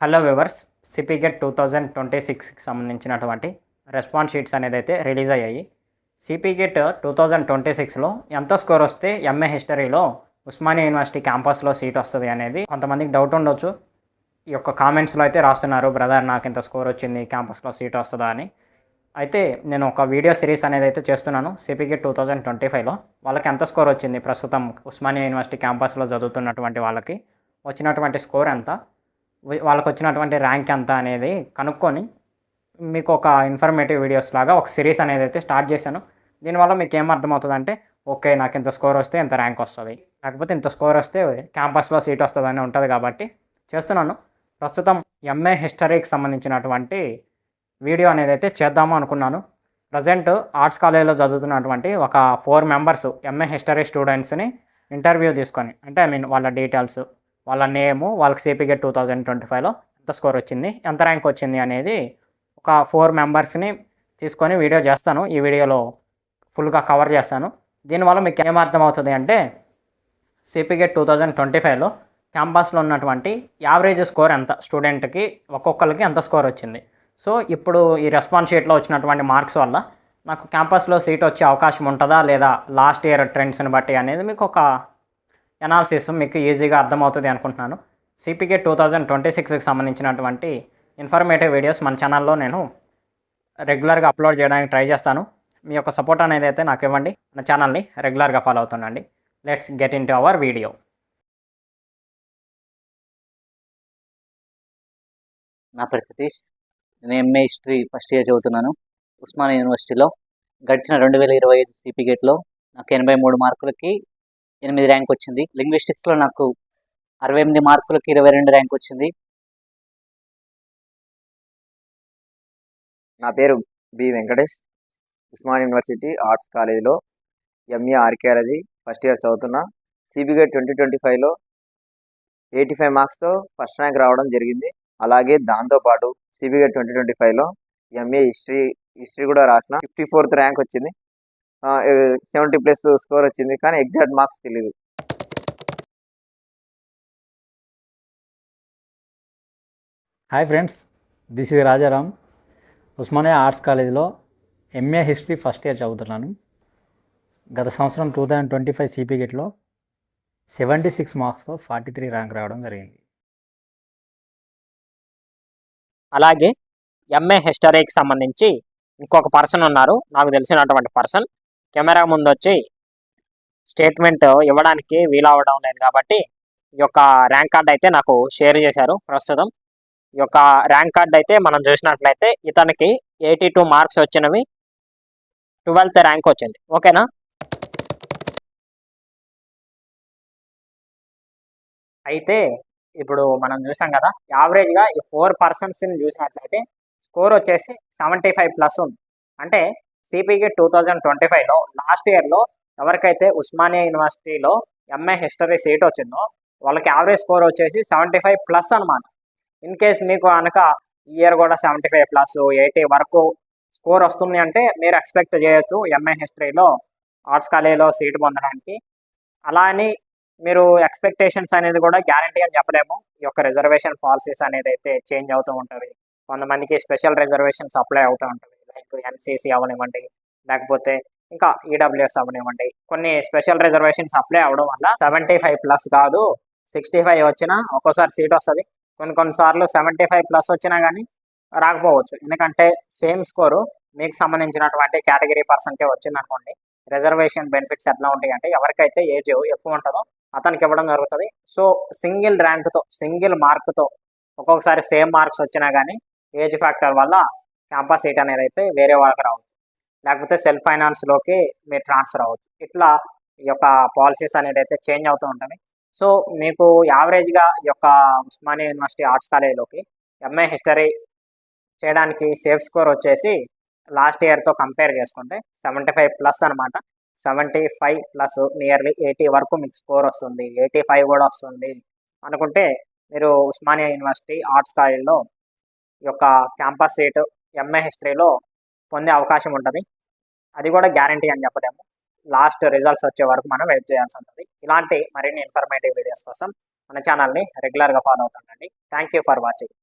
Hello viewers, సిపిగెట్ 2026కి సంబంధించినటువంటి response sheets అనేది అయితే రిలీజ్ అయ్యాయి. సిపిగెట్ 2026లో ఎంత స్కోర్ వస్తే ఎంఏ హిస్టరీలో ఉస్మానియా యూనివర్సిటీ క్యాంపస్లో సీట్ వస్తుంది అనేది కొంతమందికి డౌట్ ఉండొచ్చు. ఈ యొక్క కామెంట్స్లో అయితే రాస్తున్నారు, బ్రదర్ నాకు ఇంత స్కోర్ వచ్చింది, క్యాంపస్లో సీట్ వస్తుందా అని. అయితే నేను ఒక వీడియో సిరీస్ అనేది అయితే చేస్తున్నాను. సిపిగెట్ 2025లో వాళ్ళకి ఎంత స్కోర్ వచ్చింది, ప్రస్తుతం ఉస్మానియా యూనివర్సిటీ క్యాంపస్లో చదువుతున్నటువంటి వాళ్ళకి వచ్చినటువంటి స్కోర్ ఎంత, వాళ్ళకు వచ్చినటువంటి ర్యాంక్ ఎంత అనేది కనుక్కొని మీకు ఒక ఇన్ఫర్మేటివ్ వీడియోస్ లాగా ఒక సిరీస్ అనేది అయితే స్టార్ట్ చేశాను. దీనివల్ల మీకు ఏం అర్థమవుతుందంటే, ఓకే నాకు ఇంత స్కోర్ వస్తే ఇంత ర్యాంక్ వస్తుంది, లేకపోతే ఇంత స్కోర్ వస్తే క్యాంపస్లో సీట్ వస్తుంది అని ఉంటుంది కాబట్టి చేస్తున్నాను. ప్రస్తుతం ఎంఏ హిస్టరీకి సంబంధించినటువంటి వీడియో అనేది అయితే చేద్దాము అనుకున్నాను. ప్రజెంట్ ఆర్ట్స్ కాలేజీలో చదువుతున్నటువంటి ఒక 4 మెంబర్స్ ఎంఏ హిస్టరీ స్టూడెంట్స్ని ఇంటర్వ్యూ తీసుకొని, అంటే వాళ్ళ డీటెయిల్స్, వాళ్ళ నేము, వాళ్ళకి సిపిగెట్ 2025లో ఎంత స్కోర్ వచ్చింది, ఎంత ర్యాంక్ వచ్చింది అనేది ఒక 4 మెంబర్స్ని తీసుకొని వీడియో చేస్తాను. ఈ వీడియోలో ఫుల్గా కవర్ చేస్తాను. దీనివల్ల మీకు ఏమర్థమవుతుంది అంటే, సిపిగెట్ 2025లో క్యాంపస్లో ఉన్నటువంటి యావరేజ్ స్కోర్ ఎంత, స్టూడెంట్కి ఒక్కొక్కరికి ఎంత స్కోర్ వచ్చింది. సో ఇప్పుడు ఈ రెస్పాన్స్ షీట్లో వచ్చినటువంటి మార్క్స్ వల్ల నాకు క్యాంపస్లో సీట్ వచ్చే అవకాశం ఉంటుందా లేదా, లాస్ట్ ఇయర్ ట్రెండ్స్ని బట్టి అనేది మీకు ఒక ఎనాలిసిస్ మీకు ఈజీగా అర్థమవుతుంది అనుకుంటున్నాను. సిపిగెట్ 2026కి సంబంధించినటువంటి ఇన్ఫర్మేటివ్ వీడియోస్ మన ఛానల్లో నేను రెగ్యులర్గా అప్లోడ్ చేయడానికి ట్రై చేస్తాను. మీ యొక్క సపోర్ట్ అనేది అయితే నాకు ఇవ్వండి. మన ఛానల్ని రెగ్యులర్గా ఫాలో అవుతుండండి. Let's get into our video. నా పేరు సతీష్. నేను ఎంఏ హిస్టరీ ఫస్ట్ ఇయర్ చదువుతున్నాను ఉస్మానియా యూనివర్సిటీలో. గడిచిన 2025 సిపిగెట్లో నాకు 83 మార్కులకి 8 ర్యాంక్ వచ్చింది. లింగ్విస్టిక్స్లో నాకు 68 మార్కులకి 22 ర్యాంక్ వచ్చింది. నా పేరు B Venkatesh. Osmania university arts కాలేజీలో ఎంఏ ఆర్కియాలజీ ఫస్ట్ ఇయర్ చదువుతున్నా. సిపిగెట్ 2025లో 85 మార్క్స్తో ఫస్ట్ ర్యాంక్ రావడం జరిగింది. అలాగే దాంతోపాటు సిపిగెట్ 2025లో ఎంఏ హిస్టరీ కూడా రాసిన 54th ర్యాంక్ వచ్చింది. 70+ స్కోర్ వచ్చింది, కానీ ఎగ్జాక్ట్ మార్క్స్ తెలియదు. Hi friends, this is Rajaram. Osmania arts కాలేజీలో ఎంఏ హిస్టరీ ఫస్ట్ ఇయర్ చదువుతున్నాను. గత సంవత్సరం 2025 సిపిగెట్లో 76 మార్క్స్తో 43 ర్యాంక్ రావడం జరిగింది. అలాగే ఎంఏ హిస్టరీకి సంబంధించి ఇంకొక పర్సన్ ఉన్నారు, నాకు తెలిసినటువంటి పర్సన్. కెమెరా ముందు వచ్చి స్టేట్మెంట్ ఇవ్వడానికి వీలవడం లేదు కాబట్టి ఈ యొక్క ర్యాంక్ కార్డ్ అయితే నాకు షేర్ చేశారు. ప్రస్తుతం ఈ యొక్క ర్యాంక్ కార్డ్ అయితే మనం చూసినట్లయితే ఇతనికి 82 మార్క్స్ వచ్చినవి, 12th ర్యాంక్ వచ్చింది. ఓకేనా. అయితే ఇప్పుడు మనం చూసాం కదా, యావరేజ్గా ఈ 4 పర్సన్స్ని చూసినట్లయితే స్కోర్ వచ్చేసి 75+ ఉంది. అంటే సిపిగెట్ 2025లో లాస్ట్ ఇయర్లో ఎవరికైతే ఉస్మానియా యూనివర్సిటీలో ఎంఏ హిస్టరీ సీట్ వచ్చిందో వాళ్ళకి యావరేజ్ స్కోర్ వచ్చేసి 75+ అనమాట. ఇన్ కేస్ మీకు కనుక ఇయర్ కూడా 75+, 80 వరకు స్కోర్ వస్తుంది అంటే మీరు ఎక్స్పెక్ట్ చేయొచ్చు ఎంఏ హిస్టరీలో ఆర్ట్స్ కాలేజీలో సీట్ పొందడానికి. అలా అని మీరు ఎక్స్పెక్టేషన్స్ అనేది కూడా గ్యారంటీ అని చెప్పలేము. ఈ యొక్క రిజర్వేషన్ పాలసీస్ అనేది అయితే చేంజ్ అవుతూ ఉంటుంది. కొంతమందికి స్పెషల్ రిజర్వేషన్స్ అప్లై అవుతూ ఉంటుంది, లైక్ ఎన్సీసీ అవనివ్వండి, లేకపోతే ఇంకా ఈడబ్ల్యూఎస్ అవనివ్వండి. కొన్ని స్పెషల్ రిజర్వేషన్స్ అప్లై అవ్వడం వల్ల 75+ కాదు 65 వచ్చినా ఒక్కోసారి సీట్ వస్తుంది. కొన్నిసార్లు 75+ వచ్చినా కానీ రాకపోవచ్చు. ఎందుకంటే సేమ్ స్కోరు మీకు సంబంధించినటువంటి కేటగిరీ పర్సన్కే వచ్చింది అనుకోండి, రిజర్వేషన్ బెనిఫిట్స్ ఎట్లా ఉంటాయి అంటే, ఎవరికైతే ఏజ్ ఎక్కువ ఉంటుందో అతనికి ఇవ్వడం జరుగుతుంది. సో సింగిల్ ర్యాంక్తో, సింగిల్ మార్క్తో ఒక్కొక్కసారి సేమ్ మార్క్స్ వచ్చినా కానీ ఏజ్ ఫ్యాక్టర్ వల్ల క్యాంపస్ సీట్ అనేది అయితే వేరే వాళ్ళకి రావచ్చు, లేకపోతే సెల్ఫ్ ఫైనాన్స్లోకి మీరు ట్రాన్స్ఫర్ అవ్వచ్చు. ఇట్లా ఈ యొక్క పాలసీస్ అనేది అయితే చేంజ్ అవుతూ ఉంటుంది. సో మీకు యావరేజ్గా ఈ యొక్క ఉస్మానియా యూనివర్సిటీ ఆర్ట్స్ కాలేజీలోకి ఎంఏ హిస్టరీ చేయడానికి సేఫ్ స్కోర్ వచ్చేసి లాస్ట్ ఇయర్తో కంపేర్ చేసుకుంటే 75+ అనమాట. 75+ నియర్లీ 80 వరకు మీకు స్కోర్ వస్తుంది, 85 కూడా వస్తుంది అనుకుంటే మీరు ఉస్మానియా యూనివర్సిటీ ఆర్ట్స్ కాలేజీలో ఈ యొక్క క్యాంపస్ సీటు ఎంఏ హిస్టరీలో పొందే అవకాశం ఉంటుంది. అది కూడా గ్యారంటీ అని చెప్పలేము. లాస్ట్ రిజల్ట్స్ వచ్చే వరకు మనం వెయిట్ చేయాల్సి ఉంటుంది. ఇలాంటి మరిన్ని ఇన్ఫర్మేటివ్ వీడియోస్ కోసం మన ఛానల్ని రెగ్యులర్గా ఫాలో అవుతుండండి. Thank you for watching.